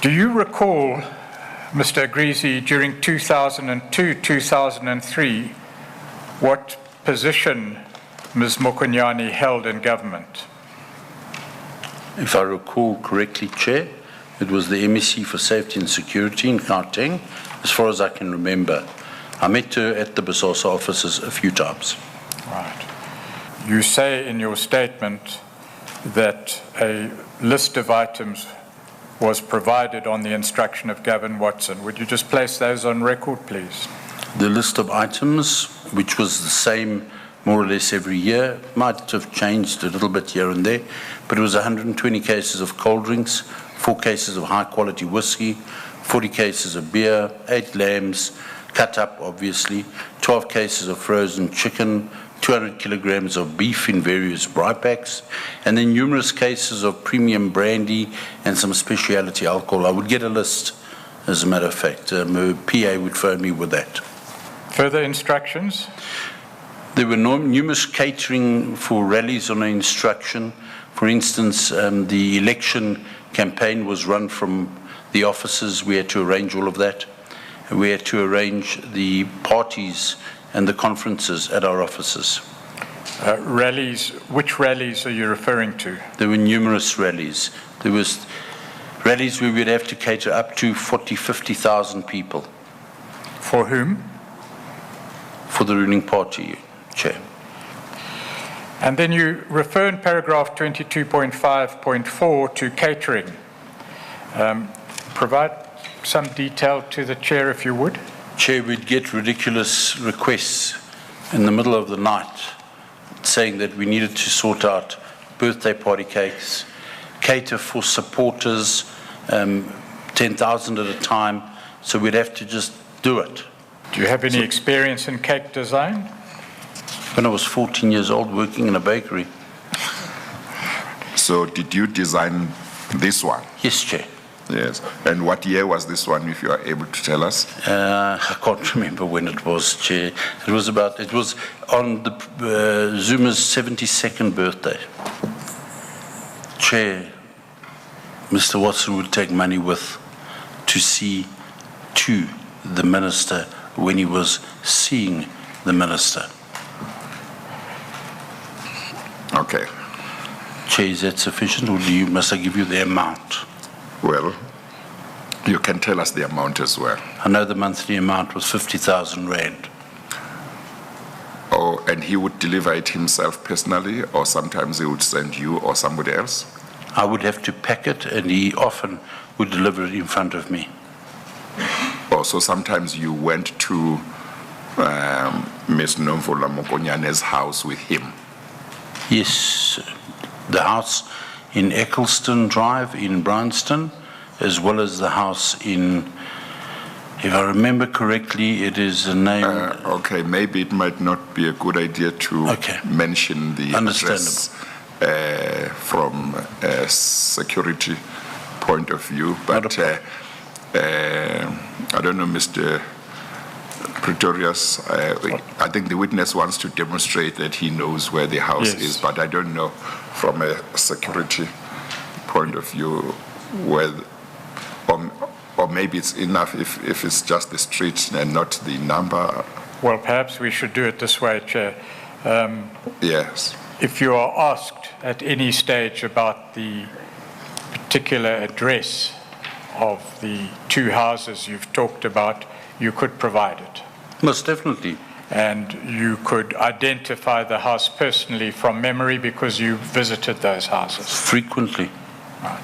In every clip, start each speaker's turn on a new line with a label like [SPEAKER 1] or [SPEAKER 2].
[SPEAKER 1] Do you recall, Mr. Agrizzi, during 2002-2003, what position Ms. Mokonyane held in government?
[SPEAKER 2] If I recall correctly, Chair, it was the MEC for Safety and Security in Gauteng, as far as I can remember. I met her at the Bosasa offices a few times.
[SPEAKER 1] Right. You say in your statement that a list of items was provided on the instruction of Gavin Watson. Would you just place those on record, please?
[SPEAKER 2] The list of items, which was the same more or less every year, might have changed a little bit here and there, but it was 120 cases of cold drinks, 4 cases of high-quality whiskey, 40 cases of beer, 8 lambs, cut up, obviously, 12 cases of frozen chicken, 200 kilograms of beef in various braai packs, and then numerous cases of premium brandy and some specialty alcohol. I would get a list, as a matter of fact. My PA would phone me with that.
[SPEAKER 1] Further instructions?
[SPEAKER 2] There were numerous catering for rallies on our instruction. For instance, the election campaign was run from the offices. We had to arrange all of that. We had to arrange the parties and the conferences at our offices.
[SPEAKER 1] Rallies, which rallies are you referring to?
[SPEAKER 2] There were numerous rallies. There was rallies where we'd have to cater up to 40,000, 50,000 people.
[SPEAKER 1] For whom?
[SPEAKER 2] For the ruling party, Chair.
[SPEAKER 1] And then you refer in paragraph 22.5.4 to catering. Provide some detail to the Chair, if you would.
[SPEAKER 2] Chair, we'd get ridiculous requests in the middle of the night saying that we needed to sort out birthday party cakes, cater for supporters, 10,000 at a time, so we'd have to just do it.
[SPEAKER 1] Do you have any experience in cake design?
[SPEAKER 2] When I was 14 years old, working in a bakery.
[SPEAKER 3] So did you design this one?
[SPEAKER 2] Yes, Chair.
[SPEAKER 3] Yes. And what year was this one, if you are able to tell us?
[SPEAKER 2] I can't remember when it was, Chair. It was on the Zuma's 72nd birthday. Chair, Mr. Watson would take money with to see to the minister when he was seeing the minister.
[SPEAKER 3] Okay.
[SPEAKER 2] Chair, is that sufficient, or must I give you the amount?
[SPEAKER 3] Well, you can tell us the amount as well.
[SPEAKER 2] I know the monthly amount was 50,000 rand.
[SPEAKER 3] Oh, and he would deliver it himself personally, or sometimes he would send you or somebody else?
[SPEAKER 2] I would have to pack it, and he often would deliver it in front of me.
[SPEAKER 3] Oh, so sometimes you went to Ms. Mokonyane's house with him?
[SPEAKER 2] Yes, the house in Eccleston Drive in Bryanston, as well as the house in, if I remember correctly, it is a name...
[SPEAKER 3] okay, maybe it might not be a good idea to mention the address from a security point of view, but I don't know, Mr. Pretorius, I think the witness wants to demonstrate that he knows where the house is, but I don't know from a security point of view whether, or maybe it's enough if it's just the street and not the number.
[SPEAKER 1] Well, perhaps we should do it this way, Chair.
[SPEAKER 3] Yes.
[SPEAKER 1] If you are asked at any stage about the particular address of the 2 houses you've talked about, you could provide it.
[SPEAKER 2] Most definitely.
[SPEAKER 1] And you could identify the house personally from memory because you visited those houses.
[SPEAKER 2] Frequently.
[SPEAKER 1] Right.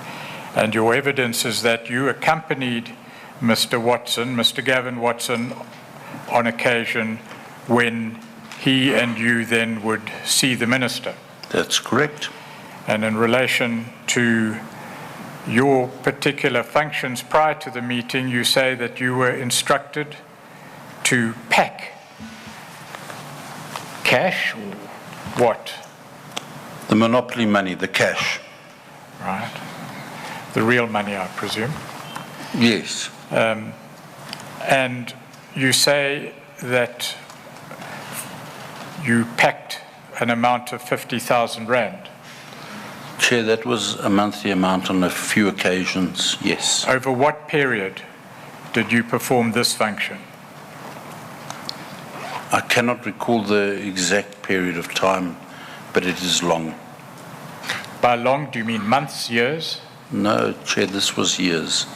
[SPEAKER 1] And your evidence is that you accompanied Mr. Watson, Mr. Gavin Watson, on occasion when he and you then would see the minister.
[SPEAKER 2] That's correct.
[SPEAKER 1] And in relation to your particular functions prior to the meeting, you say that you were instructed to pack cash, or what?
[SPEAKER 2] The monopoly money, the cash.
[SPEAKER 1] Right. The real money, I presume.
[SPEAKER 2] Yes.
[SPEAKER 1] And you say that you packed an amount of 50,000 rand.
[SPEAKER 2] Chair, that was a monthly amount on a few occasions, yes.
[SPEAKER 1] Over what period did you perform this function?
[SPEAKER 2] I cannot recall the exact period of time, but it is long.
[SPEAKER 1] By long, do you mean months, years?
[SPEAKER 2] No, Chair, this was years.